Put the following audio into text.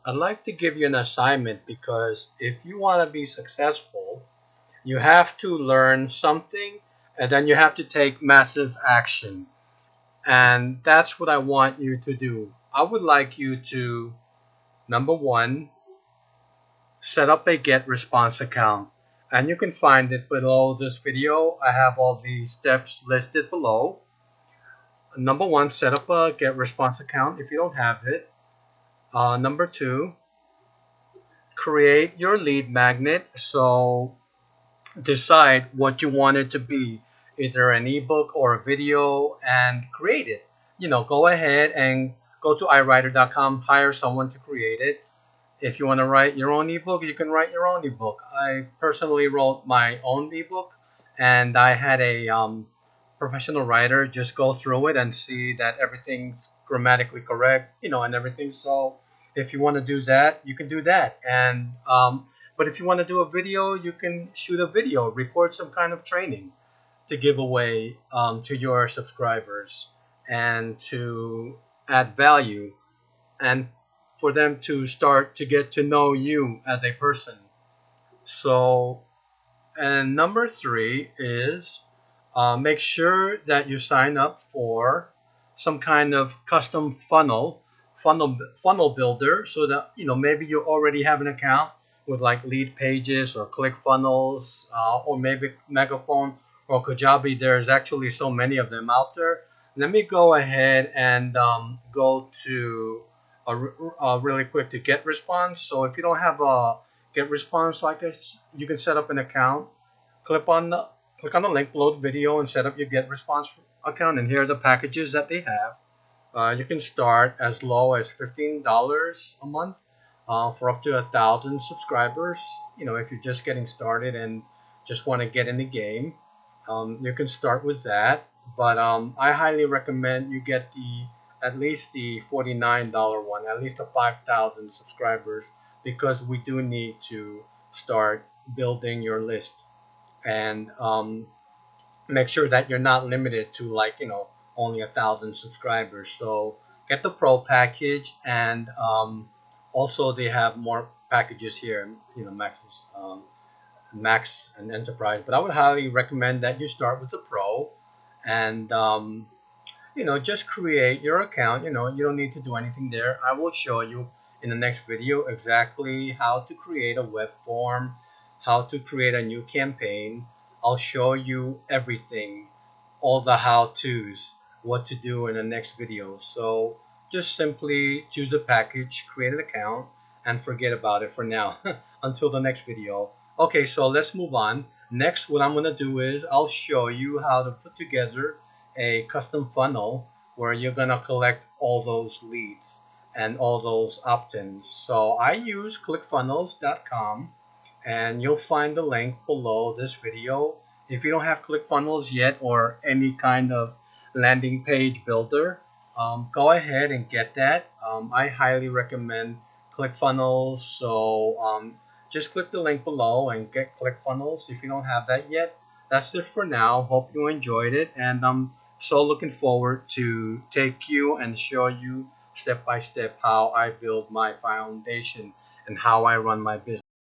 I'd like to give you an assignment because if you want to be successful, you have to learn something and then you have to take massive action. And that's what I want you to do. I would like you to, number one, set up a Get Response account. And you can find it below this video. I have all the steps listed below. Number one, set up a Get Response account if you don't have it. Number two, create your lead magnet. So decide what you want it to be, either an ebook or a video, and create it. Go ahead and go to iWriter.com, hire someone to create it. If you want to write your own ebook, you can write your own ebook. I personally wrote my own ebook, and I had a professional writer just go through it and see that everything's grammatically correct, and everything. So if you want to do that, you can do that. And but if you want to do a video, you can shoot a video, record some kind of training to give away to your subscribers and to add value and for them to start to get to know you as a person. So, and number three is make sure that you sign up for some kind of custom funnel builder, so that maybe you already have an account with like Lead Pages or ClickFunnels or maybe Megaphone or Kajabi. There's actually so many of them out there. Let me go ahead and go to really quick to Get Response. So if you don't have a Get Response like this, you can set up an account. Click on the Click on the link below the video and set up your Get Response account. And here are the packages that they have. You can start as low as $15 a month for up to 1,000 subscribers. If you're just getting started and just want to get in the game, you can start with that. But I highly recommend you get the at least the $49 one, at least the 5,000 subscribers, because we do need to start building your list and make sure that you're not limited to like only 1,000 subscribers. So get the pro package, and also they have more packages here. Max and enterprise, but I would highly recommend that you start with the pro and just create your account. You don't need to do anything there. I will show you in the next video exactly how to create a web form, how to create a new campaign. I'll show you everything, all the how-tos, what to do in the next video. So just simply choose a package, create an account, and forget about it for now until the next video. Okay, so let's move on. Next, what I'm going to do is I'll show you how to put together a custom funnel where you're going to collect all those leads and all those opt-ins. So I use ClickFunnels.com, and you'll find the link below this video. If you don't have ClickFunnels yet or any kind of landing page builder, go ahead and get that. I highly recommend ClickFunnels. So just click the link below and get ClickFunnels if you don't have that yet. That's it for now. Hope you enjoyed it, and I'm so looking forward to take you and show you step by step how I build my foundation and how I run my business.